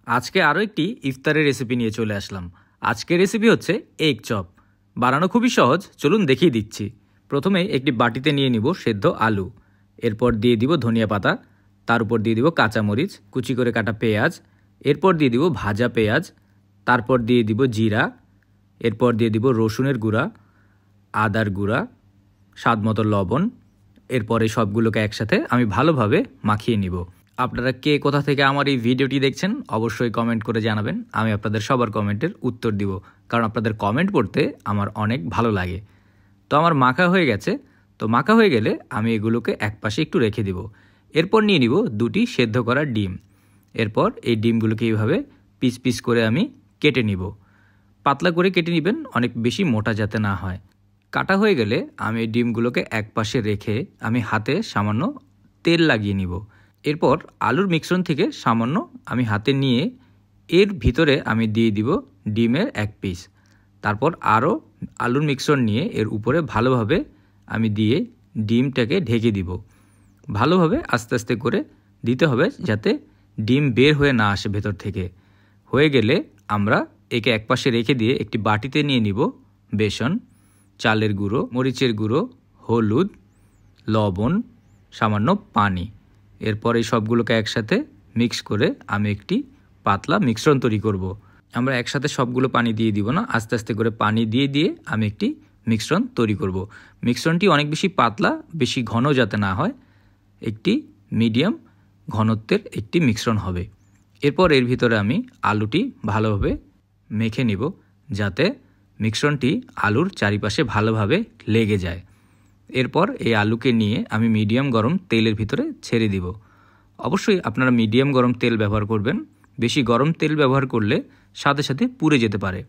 আজকে আরও একটি ইফতারের রেসিপি নিয়ে চলে আসলাম। আজকের রেসিপি হচ্ছে এগ চপ। বানানো খুবই সহজ, চলুন দেখিয়ে দিচ্ছি। প্রথমে একটি বাটিতে নিয়ে নিব সেদ্ধ আলু, এরপর দিয়ে দিব ধনিয়া পাতা, তার উপর দিয়ে দিব কাঁচামরিচ, কুচি করে কাটা পেঁয়াজ, এরপর দিয়ে দিব ভাজা পেঁয়াজ, তারপর দিয়ে দিব জিরা, এরপর দিয়ে দিব রসুনের গুঁড়া, আদার গুঁড়া, স্বাদ মতো লবণ। এরপরে সবগুলোকে একসাথে আমি ভালোভাবে মাখিয়ে নিব। আপনারা কে কোথা থেকে আমার এই ভিডিওটি দেখছেন অবশ্যই কমেন্ট করে জানাবেন। আমি আপনাদের সবার কমেন্টের উত্তর দিব, কারণ আপনাদের কমেন্ট পড়তে আমার অনেক ভালো লাগে। তো আমার মাখা হয়ে গেছে। তো মাখা হয়ে গেলে আমি এগুলোকে একপাশে একটু রেখে দিব। এরপর নিয়ে নিব দুটি সেদ্ধ করা ডিম। এরপর এই ডিমগুলোকে এইভাবে পিস পিস করে আমি কেটে নিব। পাতলা করে কেটে নেবেন, অনেক বেশি মোটা যাতে না হয়। কাটা হয়ে গেলে আমি এই ডিমগুলোকে একপাশে রেখে আমি হাতে সামান্য তেল লাগিয়ে নিব। এরপর আলুর মিশ্রণ থেকে সামান্য আমি হাতে নিয়ে এর ভিতরে আমি দিয়ে দিব ডিমের এক পিস। তারপর আরও আলুর মিশ্রণ নিয়ে এর উপরে ভালোভাবে আমি দিয়ে ডিমটাকে ঢেকে দিব। ভালোভাবে আস্তে আস্তে করে দিতে হবে যাতে ডিম বের হয়ে না আসে ভেতর থেকে। হয়ে গেলে আমরা একে একপাশে রেখে দিয়ে একটি বাটিতে নিয়ে নিব বেসন, চালের গুঁড়ো, মরিচের গুঁড়ো, হলুদ, লবণ, সামান্য পানি। এরপর এই সবগুলোকে একসাথে মিক্স করে আমি একটি পাতলা মিশ্রণ তৈরি করব। আমরা একসাথে সবগুলো পানি দিয়ে দিব না, আস্তে আস্তে করে পানি দিয়ে দিয়ে আমি একটি মিশ্রণ তৈরি করব। মিশ্রণটি অনেক বেশি পাতলা, বেশি ঘন যাতে না হয়, একটি মিডিয়াম ঘনত্বের একটি মিশ্রণ হবে। এরপর এর ভিতরে আমি আলুটি ভালোভাবে মেখে নিব যাতে মিশ্রণটি আলুর চারিপাশে ভালোভাবে লেগে যায়। এরপর এই আলুকে নিয়ে আমি মিডিয়াম গরম তেলের ভিতরে ছেড়ে দিব। অবশ্যই আপনারা মিডিয়াম গরম তেল ব্যবহার করবেন। বেশি গরম তেল ব্যবহার করলে সাথে সাথে পুড়ে যেতে পারে।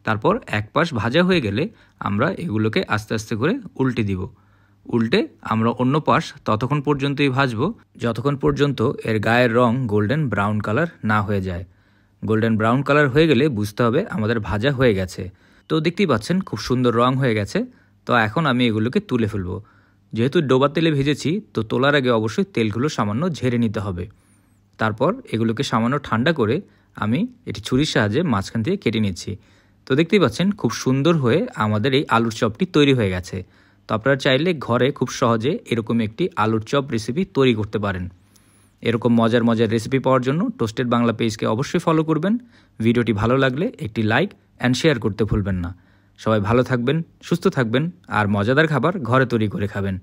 তারপর এক পাশ ভাজা হয়ে গেলে আমরা এগুলোকে আস্তে আস্তে করে উল্টে দিব। উল্টে আমরা অন্য পাশ ততক্ষণ পর্যন্তই ভাজবো যতক্ষণ পর্যন্ত এর গায়ের রং গোল্ডেন ব্রাউন কালার না হয়ে যায়। গোল্ডেন ব্রাউন কালার হয়ে গেলে বুঝতে হবে আমাদের ভাজা হয়ে গেছে। তো দেখতেই পাচ্ছেন খুব সুন্দর রং হয়ে গেছে। তো এখন আমি এগুলোকে তুলে ফেলবো। যেহেতু ডোবা তেলে ভেজেছি, তো তোলার আগে অবশ্যই তেলগুলো সামান্য ঝেড়ে নিতে হবে। তারপর এগুলোকে সামান্য ঠান্ডা করে আমি এটি ছুরির সাহায্যে মাঝখান থেকে কেটে নিচ্ছি। তো দেখতেই পাচ্ছেন খুব সুন্দর হয়ে আমাদের এই আলুর চপটি তৈরি হয়ে গেছে। তো আপনারা চাইলে ঘরে খুব সহজে এরকম একটি আলুর চপ রেসিপি তৈরি করতে পারেন। এরকম মজার মজার রেসিপি পাওয়ার জন্য টোস্টেড বাংলা পেজকে অবশ্যই ফলো করবেন। ভিডিওটি ভালো লাগলে একটি লাইক অ্যান্ড শেয়ার করতে ভুলবেন না। সবাই ভালো থাকবেন, সুস্থ থাকবেন আর মজাদার খাবার ঘরে তৈরি করে খাবেন।